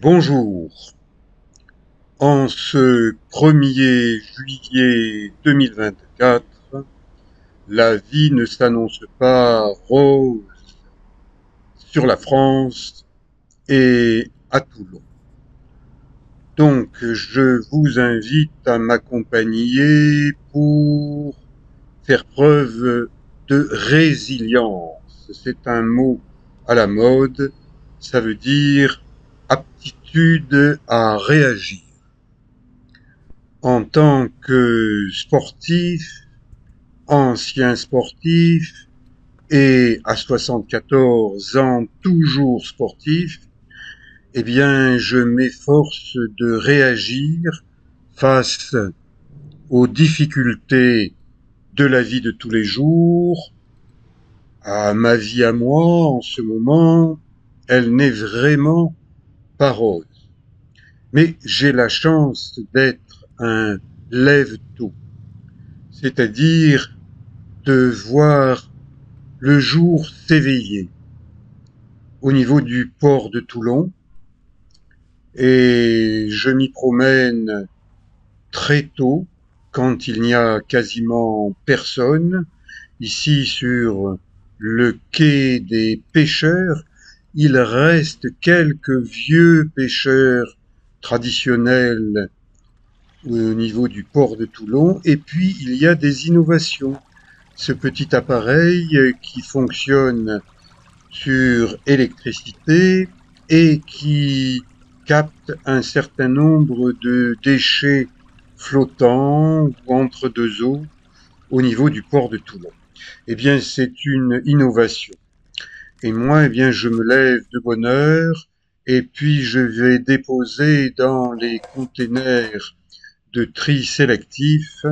Bonjour. En ce 1er juillet 2024, la vie ne s'annonce pas rose sur la France et à Toulon. Donc, je vous invite à m'accompagner pour faire preuve de résilience. C'est un mot à la mode. Ça veut dire aptitude à réagir. En tant que sportif, ancien sportif et à 74 ans toujours sportif, eh bien, je m'efforce de réagir face aux difficultés de la vie de tous les jours, à ma vie à moi en ce moment. Elle n'est vraiment pas rose. Mais j'ai la chance d'être un lève-tôt, c'est-à-dire de voir le jour s'éveiller au niveau du port de Toulon, et je m'y promène très tôt quand il n'y a quasiment personne. Ici sur le quai des pêcheurs, il reste quelques vieux pêcheurs traditionnels au niveau du port de Toulon, et puis il y a des innovations. Ce petit appareil qui fonctionne sur électricité et qui capte un certain nombre de déchets flottants ou entre deux eaux au niveau du port de Toulon. Eh bien, c'est une innovation. Et moi, eh bien, je me lève de bonne heure et puis je vais déposer dans les containers de tri sélectif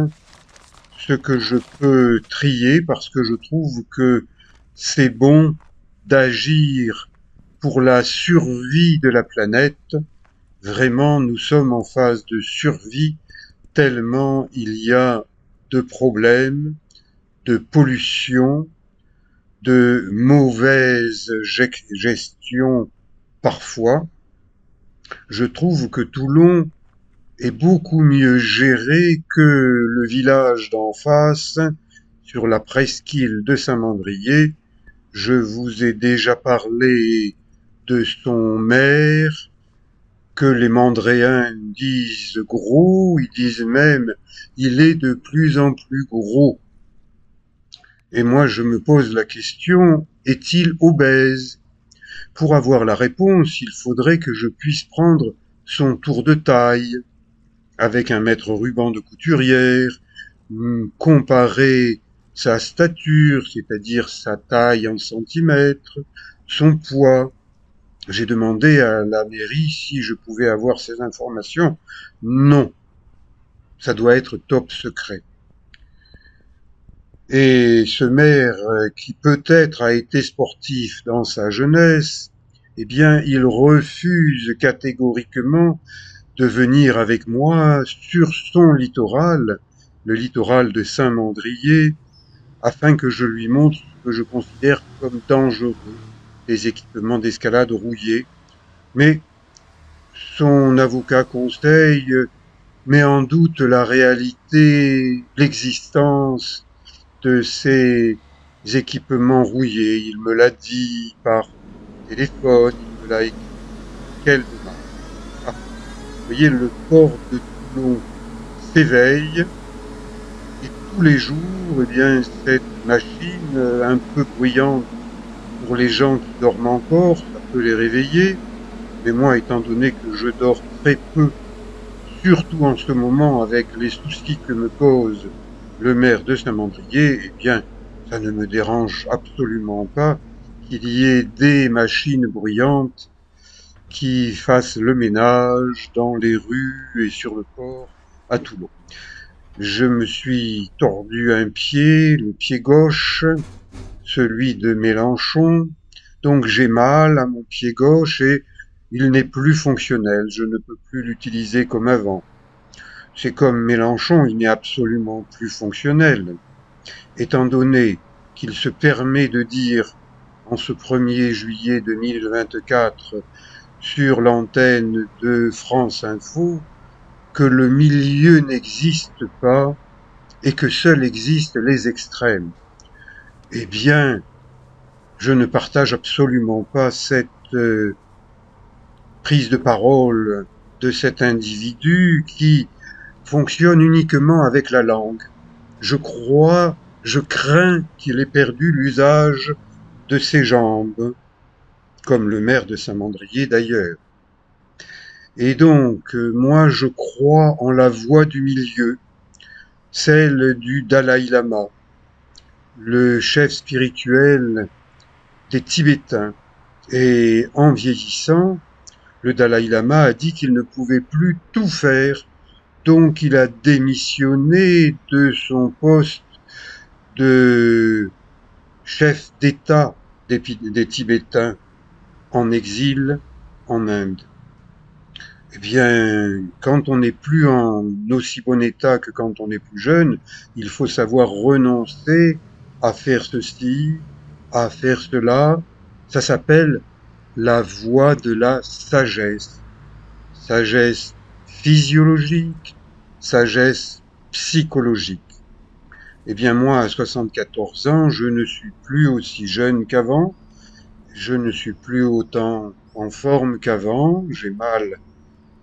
ce que je peux trier parce que je trouve que c'est bon d'agir pour la survie de la planète. Vraiment, nous sommes en phase de survie tellement il y a de problèmes, de pollution, de mauvaise gestion parfois. Je trouve que Toulon est beaucoup mieux géré que le village d'en face, sur la presqu'île de Saint-Mandrier. Je vous ai déjà parlé de son maire, que les Mandréens disent gros, ils disent même il est de plus en plus gros. Et moi je me pose la question, est-il obèse? Pour avoir la réponse, il faudrait que je puisse prendre son tour de taille, avec un mètre ruban de couturière, comparer sa stature, c'est-à-dire sa taille en centimètres, son poids. J'ai demandé à la mairie si je pouvais avoir ces informations. Non, ça doit être top secret. Et ce maire, qui peut-être a été sportif dans sa jeunesse, eh bien, il refuse catégoriquement de venir avec moi sur son littoral, le littoral de Saint-Mandrier, afin que je lui montre ce que je considère comme dangereux, les équipements d'escalade rouillés. Mais son avocat conseil met en doute la réalité, l'existence de ces équipements rouillés. Il me l'a dit par téléphone, il me l'a écrit. Quel dommage. Ah, vous voyez, le port de Toulon s'éveille et tous les jours, eh bien, cette machine un peu bruyante pour les gens qui dorment encore, ça peut les réveiller. Mais moi, étant donné que je dors très peu, surtout en ce moment avec les soucis que me cause le maire de Saint-Mandrier, eh bien, ça ne me dérange absolument pas qu'il y ait des machines bruyantes qui fassent le ménage dans les rues et sur le port à Toulon. Je me suis tordu un pied, le pied gauche, celui de Mélenchon, donc j'ai mal à mon pied gauche et il n'est plus fonctionnel, je ne peux plus l'utiliser comme avant. C'est comme Mélenchon, il n'est absolument plus fonctionnel, étant donné qu'il se permet de dire en ce 1er juillet 2024 sur l'antenne de France Info que le milieu n'existe pas et que seuls existent les extrêmes. Eh bien, je ne partage absolument pas cette prise de parole de cet individu qui fonctionne uniquement avec la langue. Je crains qu'il ait perdu l'usage de ses jambes, comme le maire de Saint-Mandrier d'ailleurs. Et donc, moi, je crois en la voie du milieu, celle du Dalai Lama, le chef spirituel des Tibétains. Et en vieillissant, le Dalai Lama a dit qu'il ne pouvait plus tout faire, donc il a démissionné de son poste de chef d'État des Tibétains en exil en Inde. Eh bien, quand on n'est plus en aussi bon état que quand on est plus jeune, il faut savoir renoncer à faire ceci, à faire cela. Ça s'appelle la voie de la sagesse. Sagesse physiologique, sagesse psychologique. Eh bien, moi, à 74 ans, je ne suis plus aussi jeune qu'avant, je ne suis plus autant en forme qu'avant, j'ai mal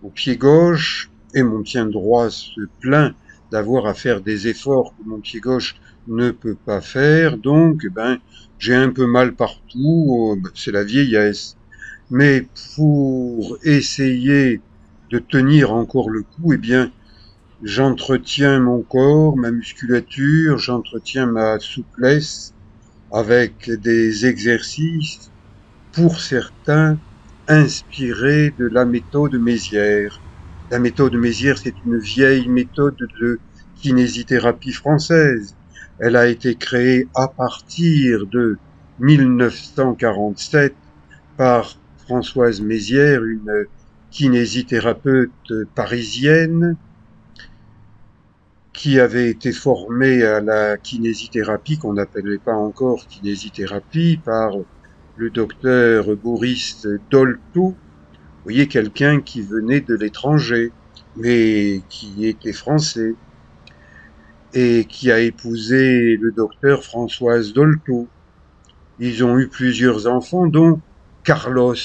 au pied gauche et mon pied droit se plaint d'avoir à faire des efforts que mon pied gauche ne peut pas faire, donc j'ai un peu mal partout, c'est la vieillesse. Mais pour essayer de tenir encore le coup, eh bien, j'entretiens mon corps, ma musculature, j'entretiens ma souplesse avec des exercices, pour certains, inspirés de la méthode Mézières. La méthode Mézières, c'est une vieille méthode de kinésithérapie française. Elle a été créée à partir de 1947 par Françoise Mézières, une kinésithérapeute parisienne qui avait été formée à la kinésithérapie, qu'on n'appelait pas encore kinésithérapie, par le docteur Boris Dolto. Vous voyez, quelqu'un qui venait de l'étranger, mais qui était français, et qui a épousé le docteur Françoise Dolto. Ils ont eu plusieurs enfants, dont Carlos,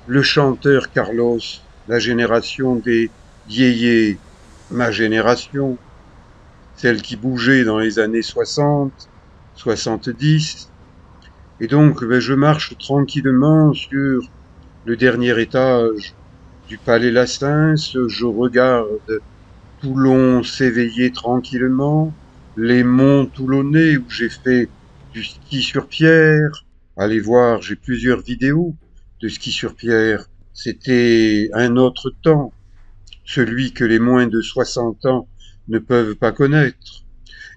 le chanteur Carlos, la génération des yéyés, ma génération, celle qui bougeait dans les années 60, 70. Et donc, je marche tranquillement sur le dernier étage du Palais Lassens, je regarde Toulon s'éveiller tranquillement, les monts toulonnais où j'ai fait du ski sur pierre. Allez voir, j'ai plusieurs vidéos de ski sur pierre. C'était un autre temps, celui que les moins de 60 ans ne peuvent pas connaître.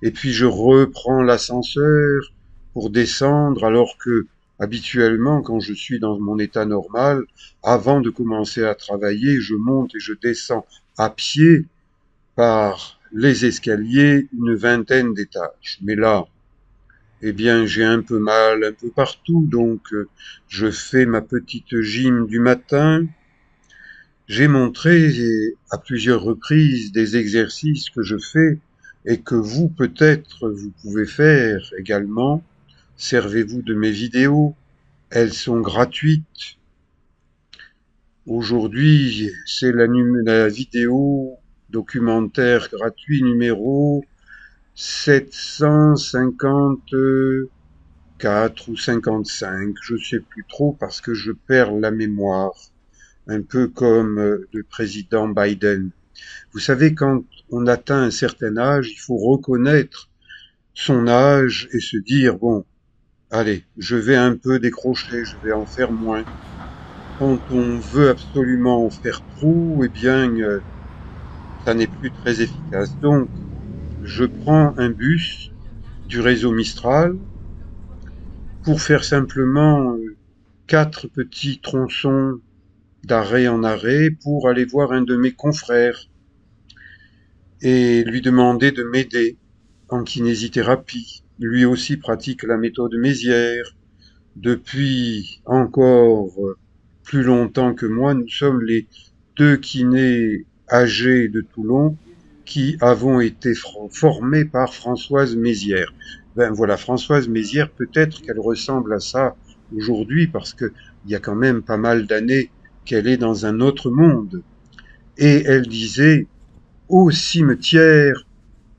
Et puis je reprends l'ascenseur pour descendre alors que habituellement quand je suis dans mon état normal, avant de commencer à travailler, je monte et je descends à pied par les escaliers une vingtaine d'étages. Mais là, eh bien, j'ai un peu mal un peu partout, donc je fais ma petite gym du matin. J'ai montré à plusieurs reprises des exercices que je fais et que vous, peut-être, vous pouvez faire également. Servez-vous de mes vidéos. Elles sont gratuites. Aujourd'hui, c'est la vidéo documentaire gratuit numéro 754 ou 55. Je ne sais plus trop parce que je perds la mémoire. Un peu comme le président Biden. Vous savez, quand on atteint un certain âge, il faut reconnaître son âge et se dire, bon, allez, je vais un peu décrocher, je vais en faire moins. Quand on veut absolument en faire trop, eh bien, ça n'est plus très efficace. Donc, je prends un bus du réseau Mistral pour faire simplement 4 petits tronçons d'arrêt en arrêt pour aller voir un de mes confrères et lui demander de m'aider en kinésithérapie. Lui aussi pratique la méthode Mézières depuis encore plus longtemps que moi, nous sommes les deux kinés âgés de Toulon qui avons été formés par Françoise Mézières. Ben voilà, Françoise Mézières, peut-être qu'elle ressemble à ça aujourd'hui parce que il y a quand même pas mal d'années qu'elle est dans un autre monde. Et elle disait, au cimetière,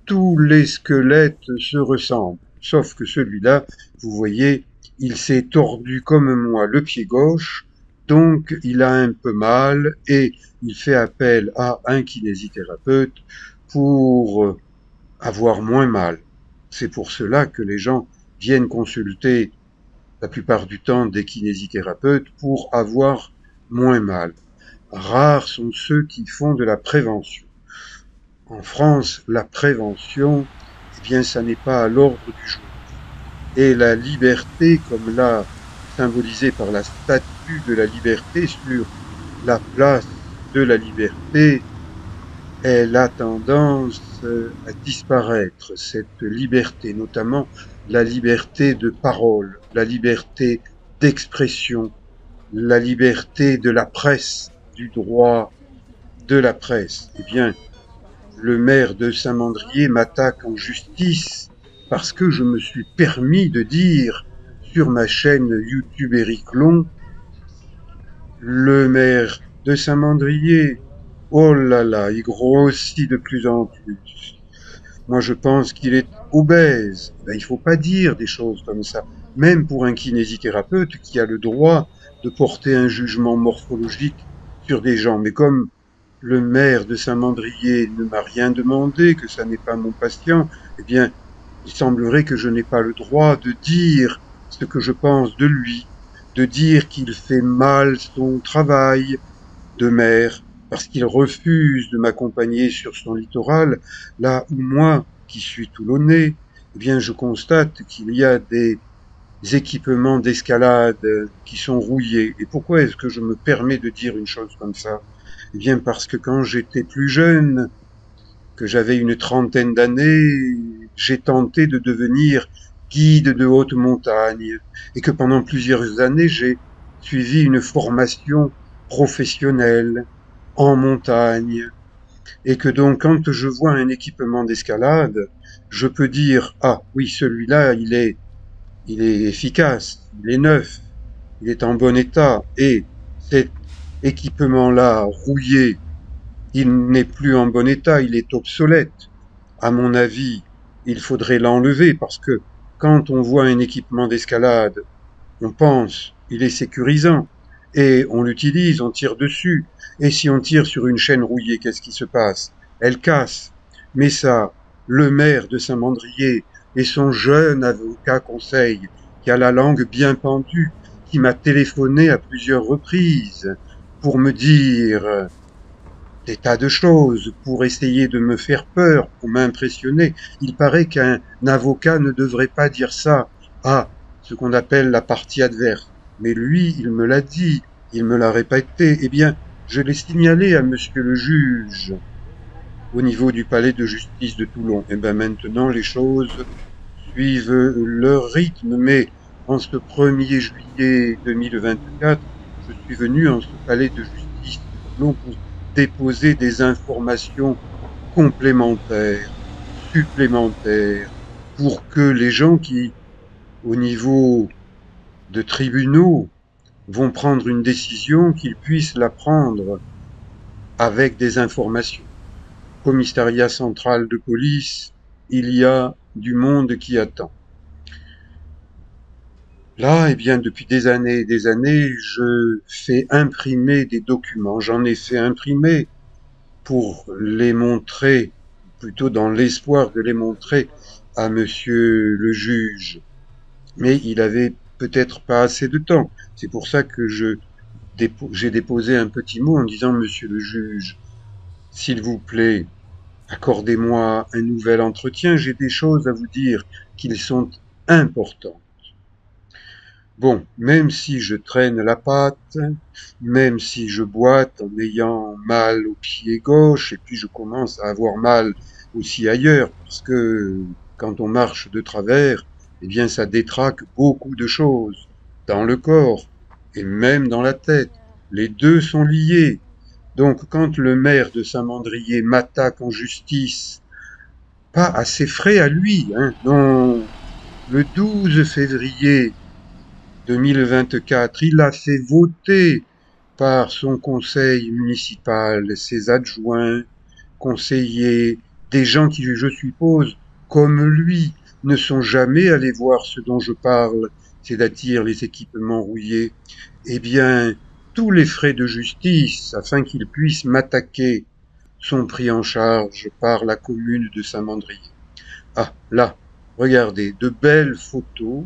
tous les squelettes se ressemblent. Sauf que celui-là, vous voyez, il s'est tordu comme moi le pied gauche, donc il a un peu mal et il fait appel à un kinésithérapeute pour avoir moins mal. C'est pour cela que les gens viennent consulter la plupart du temps des kinésithérapeutes pour avoir moins mal. Rares sont ceux qui font de la prévention. En France, la prévention, eh bien, ça n'est pas à l'ordre du jour. Et la liberté, comme l'a symbolisé par la statue de la liberté sur la place de la liberté, elle a tendance à disparaître, cette liberté, notamment la liberté de parole, la liberté d'expression, la liberté de la presse, du droit de la presse. Eh bien, le maire de Saint-Mandrier m'attaque en justice parce que je me suis permis de dire sur ma chaîne YouTube Éric Long, le maire de Saint-Mandrier, oh là là, il grossit de plus en plus. Moi, je pense qu'il est obèse. Ben, il faut pas dire des choses comme ça. Même pour un kinésithérapeute qui a le droit de porter un jugement morphologique sur des gens. Mais comme le maire de Saint-Mandrier ne m'a rien demandé, que ça n'est pas mon patient, eh bien, il semblerait que je n'ai pas le droit de dire ce que je pense de lui, de dire qu'il fait mal son travail de maire, parce qu'il refuse de m'accompagner sur son littoral, là où moi, qui suis toulonnais, eh bien, je constate qu'il y a des équipements d'escalade qui sont rouillés. Et pourquoi est-ce que je me permets de dire une chose comme ça? Eh bien, parce que quand j'étais plus jeune, que j'avais une trentaine d'années, j'ai tenté de devenir guide de haute montagne et que pendant plusieurs années, j'ai suivi une formation professionnelle en montagne et que donc quand je vois un équipement d'escalade, je peux dire, ah oui, celui-là, il est efficace, il est neuf, il est en bon état et cet équipement-là rouillé, il n'est plus en bon état, il est obsolète. À mon avis, il faudrait l'enlever parce que quand on voit un équipement d'escalade, on pense il est sécurisant et on l'utilise, on tire dessus. Et si on tire sur une chaîne rouillée, qu'est-ce qui se passe? Elle casse. Mais ça, le maire de Saint-Mandrier et son jeune avocat conseil, qui a la langue bien pendue, qui m'a téléphoné à plusieurs reprises pour me dire des tas de choses pour essayer de me faire peur, pour m'impressionner. Il paraît qu'un avocat ne devrait pas dire ça à ce qu'on appelle la partie adverse. Mais lui, il me l'a dit, il me l'a répété. Eh bien, je l'ai signalé à monsieur le juge au niveau du palais de justice de Toulon. Eh bien, maintenant, les choses suivent leur rythme, mais en ce 1er juillet 2024, je suis venu en ce palais de justice de Toulon pour déposer des informations complémentaires, supplémentaires, pour que les gens qui, au niveau de tribunaux, vont prendre une décision, qu'ils puissent la prendre avec des informations. Commissariat central de police, il y a du monde qui attend. Là, eh bien, depuis des années et des années, je fais imprimer des documents. J'en ai fait imprimer pour les montrer, plutôt dans l'espoir de les montrer à monsieur le juge. Mais il avait peut-être pas assez de temps. C'est pour ça que j'ai déposé un petit mot en disant, monsieur le juge, s'il vous plaît, accordez-moi un nouvel entretien. J'ai des choses à vous dire qui sont importantes. Bon, même si je traîne la patte, même si je boite en ayant mal au pied gauche, et puis je commence à avoir mal aussi ailleurs, parce que quand on marche de travers, eh bien ça détraque beaucoup de choses dans le corps et même dans la tête. Les deux sont liés. Donc quand le maire de Saint-Mandrier m'attaque en justice, pas à ses frais à lui, hein, non, le 12 février 2024, il a fait voter par son conseil municipal, ses adjoints, conseillers, des gens qui, je suppose, comme lui, ne sont jamais allés voir ce dont je parle, c'est-à-dire les équipements rouillés. Eh bien, tous les frais de justice, afin qu'ils puissent m'attaquer, sont pris en charge par la commune de Saint-Mandrier. Ah, là, regardez, de belles photos,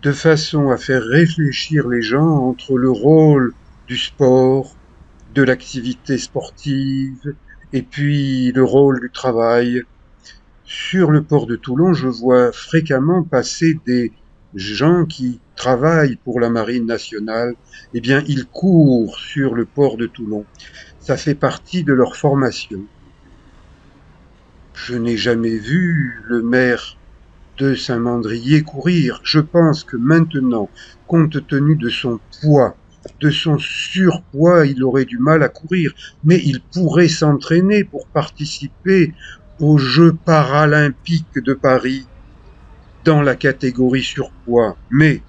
de façon à faire réfléchir les gens entre le rôle du sport, de l'activité sportive, et puis le rôle du travail. Sur le port de Toulon, je vois fréquemment passer des gens qui travaillent pour la Marine nationale. Eh bien, ils courent sur le port de Toulon. Ça fait partie de leur formation. Je n'ai jamais vu le maire de Saint-Mandrier courir. Je pense que maintenant, compte tenu de son poids, de son surpoids, il aurait du mal à courir, mais il pourrait s'entraîner pour participer aux Jeux paralympiques de Paris dans la catégorie surpoids. Mais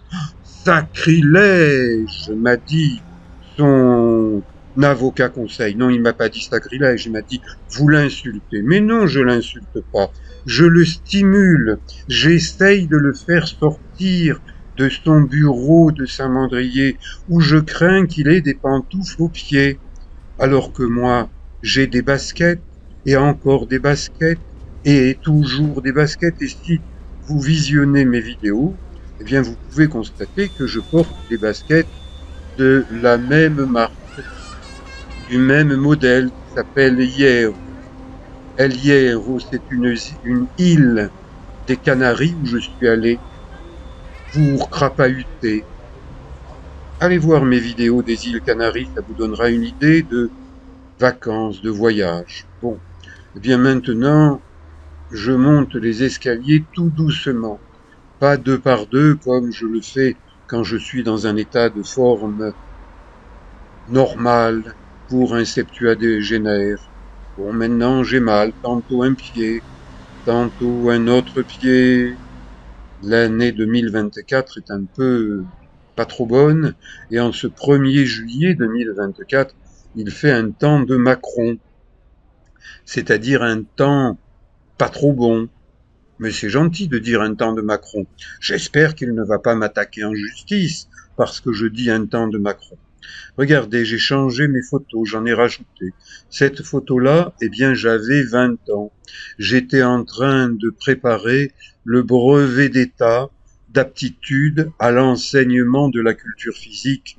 sacrilège, m'a dit son avocat conseil. Non, il m'a pas dit sacrilège, il m'a dit vous l'insultez. Mais non, je l'insulte pas. Je le stimule. J'essaye de le faire sortir de son bureau de Saint-Mandrier où je crains qu'il ait des pantoufles aux pieds. Alors que moi, j'ai des baskets et encore des baskets et toujours des baskets. Et si vous visionnez mes vidéos, eh bien, vous pouvez constater que je porte des baskets de la même marque, du même modèle qui s'appelle Hierro. El Hierro, c'est une île des Canaries où je suis allé pour crapahuter. Allez voir mes vidéos des îles Canaries, ça vous donnera une idée de vacances, de voyage. Bon, eh bien maintenant, je monte les escaliers tout doucement, pas deux par deux comme je le fais quand je suis dans un état de forme normal pour un septuagénaire. Bon, maintenant j'ai mal, tantôt un pied, tantôt un autre pied. L'année 2024 est un peu pas trop bonne, et en ce 1er juillet 2024, il fait un temps de Macron, c'est-à-dire un temps pas trop bon. Mais c'est gentil de dire un temps de Macron. J'espère qu'il ne va pas m'attaquer en justice parce que je dis un temps de Macron. Regardez, j'ai changé mes photos, j'en ai rajouté. Cette photo-là, eh bien, j'avais 20 ans. J'étais en train de préparer le brevet d'état d'aptitude à l'enseignement de la culture physique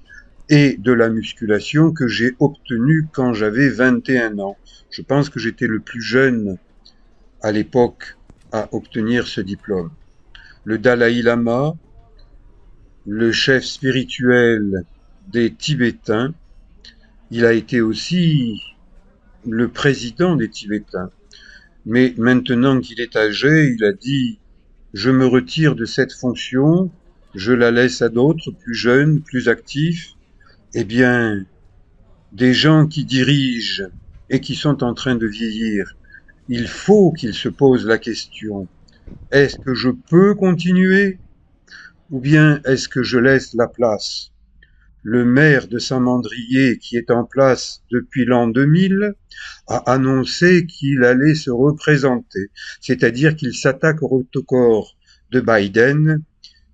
et de la musculation que j'ai obtenu quand j'avais 21 ans. Je pense que j'étais le plus jeune à l'époque à obtenir ce diplôme. Le Dalai Lama, le chef spirituel des Tibétains, il a été aussi le président des Tibétains. Mais maintenant qu'il est âgé, il a dit je me retire de cette fonction, je la laisse à d'autres, plus jeunes, plus actifs. Eh bien, des gens qui dirigent et qui sont en train de vieillir, il faut qu'ils se posent la question, est-ce que je peux continuer ou bien est-ce que je laisse la place? Le maire de Saint-Mandrier, qui est en place depuis l'an 2000, a annoncé qu'il allait se représenter, c'est-à-dire qu'il s'attaque au autocorps de Biden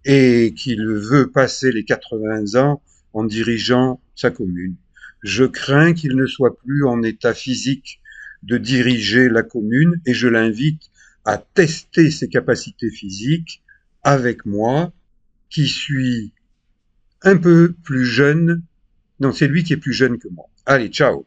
et qu'il veut passer les 80 ans en dirigeant sa commune. Je crains qu'il ne soit plus en état physique de diriger la commune et je l'invite à tester ses capacités physiques avec moi, qui suis un peu plus jeune. Non, c'est lui qui est plus jeune que moi. Allez, ciao.